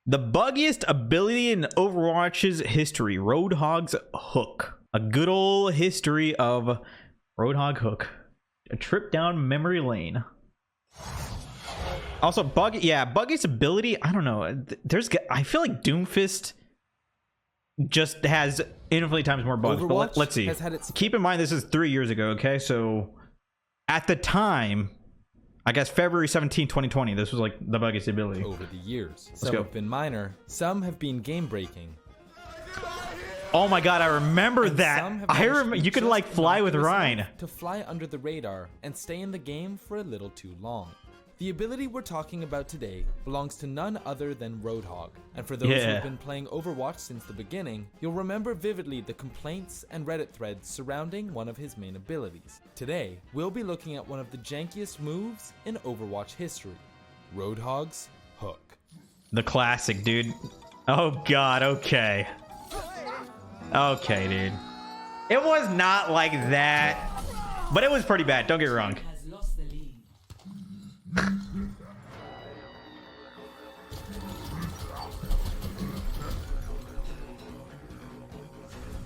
The buggiest ability in Overwatch's history, Roadhog's hook. A good old history of Roadhog hook. A trip down memory lane. Also, Buggiest ability, I don't know. I feel like Doomfist just has infinitely times more bugs. But let's see. Keep in mind, this is 3 years ago, okay? So, at the time, I guess February 17, 2020, this was like the Buggiest ability. Over the years, some have been minor, some have been game-breaking. Oh my god, I remember that. I remember you could like fly with Rhine. To fly under the radar and stay in the game for a little too long. The ability we're talking about today belongs to none other than Roadhog. And for those who have been playing Overwatch since the beginning, you'll remember vividly the complaints and Reddit threads surrounding one of his main abilities. Today, we'll be looking at one of the jankiest moves in Overwatch history, Roadhog's hook. The classic, dude. Oh god, okay. Okay, dude. It was not like that, but it was pretty bad, don't get me wrong.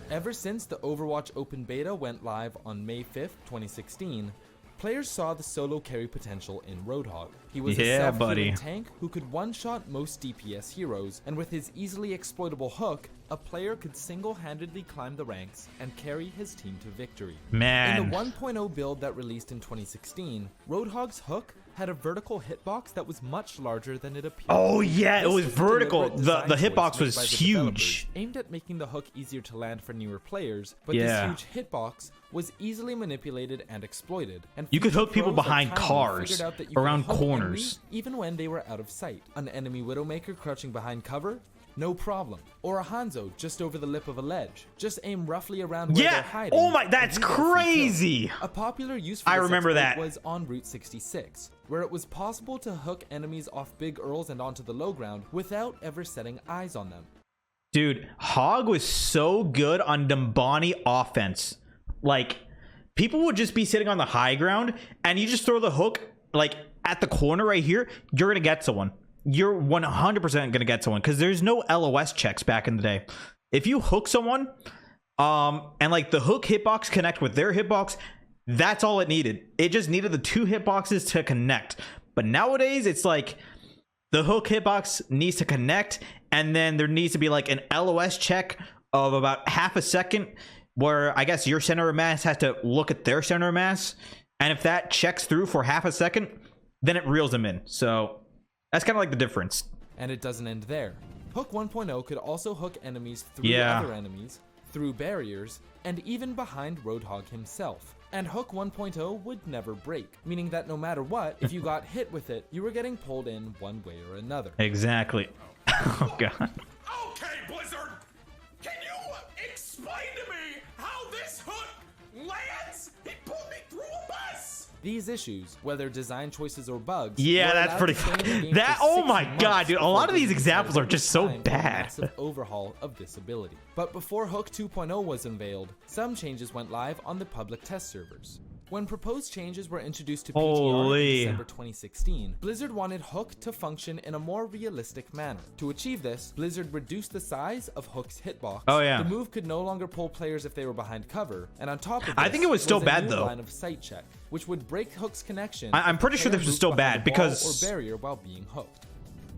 Ever since the Overwatch Open Beta went live on May 5th, 2016, players saw the solo carry potential in Roadhog. He was a self-healing tank who could one-shot most DPS heroes, and with his easily exploitable hook, a player could single-handedly climb the ranks and carry his team to victory. Man. In the 1.0 build that released in 2016, Roadhog's hook had a vertical hitbox that was much larger than it appeared. Oh yeah, it was vertical. The hitbox was huge. Aimed at making the hook easier to land for newer players, but this huge hitbox was easily manipulated and exploited. And you could hook people behind cars, around corners, even when they were out of sight. An enemy Widowmaker crouching behind cover? No problem. Or a Hanzo just over the lip of a ledge. Just aim roughly around where they're hiding. Oh my, that's crazy. A popular use for this was on Route 66, where it was possible to hook enemies off big earls and onto the low ground without ever setting eyes on them. Dude, Hog was so good on Dumbani offense. Like, people would just be sitting on the high ground and you just throw the hook like at the corner right here, you're gonna get someone. You're 100% gonna get someone because there's no LOS checks back in the day. If you hook someone and like the hook hitbox connect with their hitbox, that's all it needed. It just needed the two hitboxes to connect. But nowadays it's like the hook hitbox needs to connect, and then there needs to be like an LOS check of about half a second where I guess your center of mass has to look at their center of mass, and if that checks through for half a second, then it reels them in. So that's kind of like the difference. And it doesn't end there. Hook 1.0 could also hook enemies through other enemies, through barriers, and even behind Roadhog himself. And Hook 1.0 would never break, meaning that no matter what, if you got hit with it, you were getting pulled in one way or another. Exactly. Oh god. Okay, Blizzard! Can you explain to me how this hook lands? He pulled me through a bus! These issues, whether design choices or bugs, that's pretty funny. Oh my god, dude, a lot of these examples are just so bad. Massive overhaul of this ability. But before Hook 2.0 was unveiled, some changes went live on the public test servers. When proposed changes were introduced to PTR in December 2016, Blizzard wanted Hook to function in a more realistic manner. To achieve this, Blizzard reduced the size of Hook's hitbox. The move could no longer pull players if they were behind cover, and on top of this, I think it was still bad though. Line of sight check, which would break Hook's connection. I'm pretty sure this was still bad because or barrier while being hooked.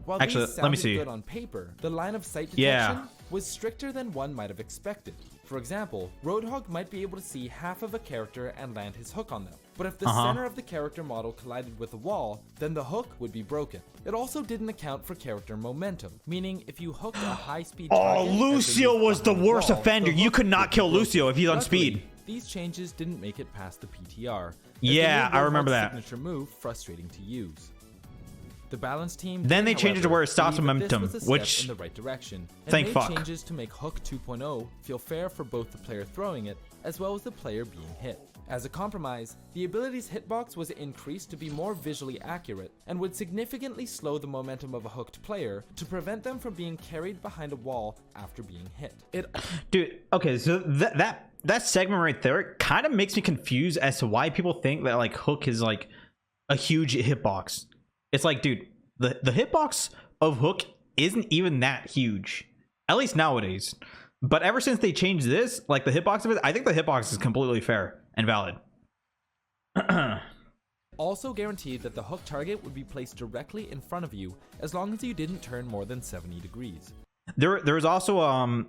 While actually, these let me see. Good on paper, the line of sight detection was stricter than one might have expected. For example, Roadhog might be able to see half of a character and land his hook on them. But if the center of the character model collided with a wall, then the hook would be broken. It also didn't account for character momentum, meaning if you hooked a high-speed target... Lucio was the worst offender. You could not kill Lucio if he's on speed. These changes didn't make it past the PTR. Yeah, I remember that. Signature move frustrating to use. The balance team then they changed it to where it stops momentum, which in the right direction, and thank made fuck. Changes to make Hook 2.0 feel fair for both the player throwing it as well as the player being hit. As a compromise, the ability's hitbox was increased to be more visually accurate and would significantly slow the momentum of a hooked player to prevent them from being carried behind a wall after being hit. Dude, okay, so that segment right there kind of makes me confused as to why people think that like Hook is like a huge hitbox. It's like, dude, the hitbox of Hook isn't even that huge, at least nowadays. But ever since they changed this, like the hitbox of it, I think the hitbox is completely fair and valid. Also guaranteed that the hook target would be placed directly in front of you as long as you didn't turn more than 70 degrees. There was also a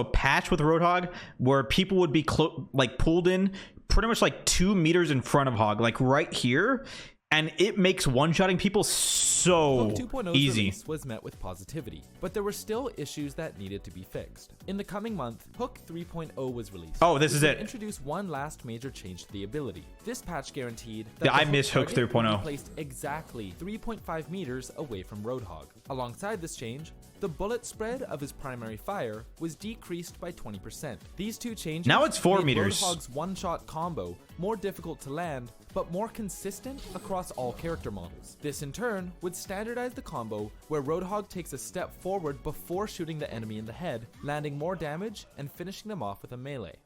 patch with Roadhog where people would be like pulled in pretty much like 2 meters in front of Hog, like right here, and it makes one-shotting people so Hook 2.0's easy. release was met with positivity, but there were still issues that needed to be fixed. In the coming month, Hook 3.0 was released. Oh, this is it. Introduce one last major change to the ability. This patch guaranteed that I miss Hook 3.0. placed exactly 3.5 meters away from Roadhog. Alongside this change, the bullet spread of his primary fire was decreased by 20%. These two changes Now it's 4 made meters. Roadhog's one-shot combo more difficult to land, but more consistent across all character models. This in turn would standardize the combo where Roadhog takes a step forward before shooting the enemy in the head, landing more damage and finishing them off with a melee.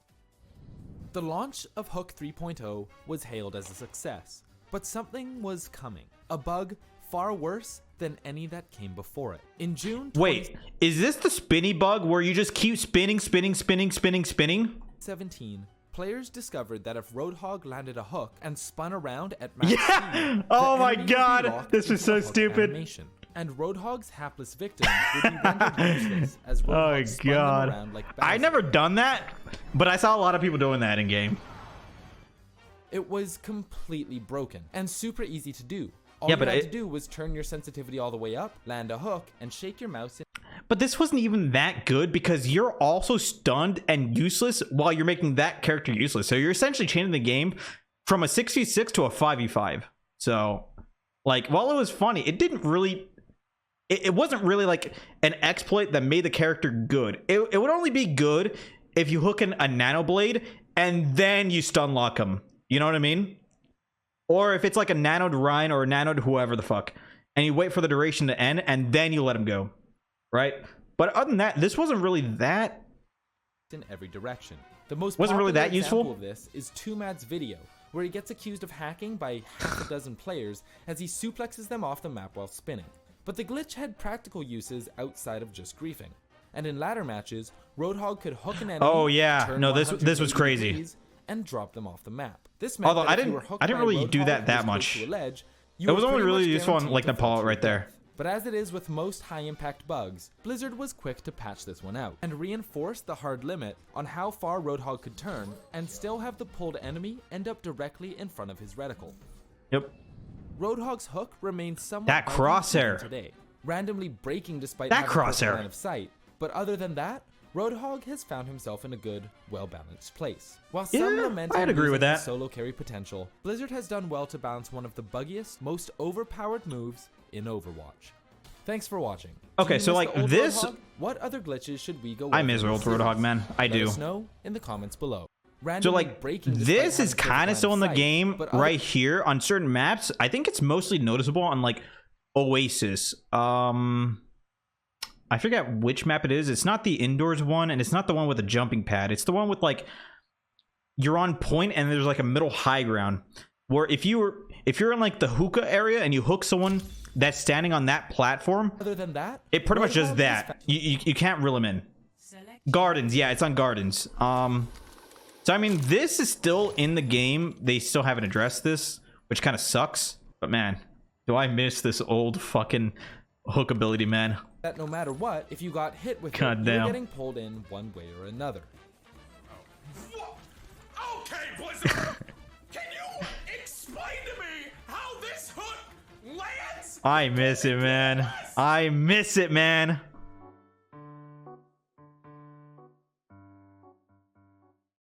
The launch of Hook 3.0 was hailed as a success, but something was coming. A bug far worse than any that came before it. In June Wait, is this the spinny bug where you just keep spinning? 2017, players discovered that if Roadhog landed a hook and spun around at max speed, oh the my enemy would be god, locked this was into so a hook stupid. animation, and Roadhog's hapless victim would be rendered useless as Roadhog spun them around like I Bowser. never done that, but I saw a lot of people doing that in game. It was completely broken and super easy to do. All Yeah, you but had to do was turn your sensitivity all the way up, land a hook, and shake your mouse. But this wasn't even that good because you're also stunned and useless while you're making that character useless. So you're essentially changing the game from a 6v6 to a 5v5. So, like, while it was funny, it didn't really... It wasn't really like an exploit that made the character good. It would only be good if you hook in a nano blade and then you stun lock him. You know what I mean? Or if it's like a nanoed Ryan or a nanoed whoever the fuck, and you wait for the duration to end and then you let him go, right? But other than that, this wasn't really that. In every direction. The most wasn't really that popular example useful. of this is 2Mad's video, where he gets accused of hacking by half a dozen players as he suplexes them off the map while spinning. But the glitch had practical uses outside of just griefing. And in ladder matches, Roadhog could hook an enemy. Oh yeah, turn no, this 180 was crazy. degrees, and drop them off the map. This meant Although that I if you didn't- were hooked I didn't by really do Roadhog that this close much. to a ledge, It was only pretty really much useful on guaranteed like to fall Nepal to right your there. death. But as it is with most high-impact bugs, Blizzard was quick to patch this one out and reinforce the hard limit on how far Roadhog could turn and still have the pulled enemy end up directly in front of his reticle. Yep. Roadhog's hook remains somewhat That buggy crosshair. even today, randomly breaking despite That having perfect crosshair. line of sight. But other than that, Roadhog has found himself in a good, well-balanced place. While some Yeah, lament I'd agree with losing his that. solo carry potential, Blizzard has done well to balance one of the buggiest, most overpowered moves in Overwatch. Thanks for watching. Okay, Do you so, miss like, the old this- Roadhog? What other glitches should we go I over miss in old this series? Roadhog, man. I Let do. us know in the comments below. So Randomly like breaking despite this is having perfect kind line of still in the sight, game but other- right here on certain maps. I think it's mostly noticeable on like Oasis. I forget which map it is. It's not the indoors one, and it's not the one with the jumping pad. It's the one with like you're on point and there's like a middle high ground where if you're in like the hookah area and you hook someone that's standing on that platform, Other than that, it pretty much does Roadhog is that. You can't reel him in. Gardens, yeah, it's on Gardens. So I mean, this is still in the game. They still haven't addressed this, which kind of sucks. But man, do I miss this old fucking hook ability, man. that no matter what, if you got hit with God it, damn. you're getting pulled in one way or another. Okay, Blizzard. Can you explain to me how this hook lands? I miss it, man. I miss it, man.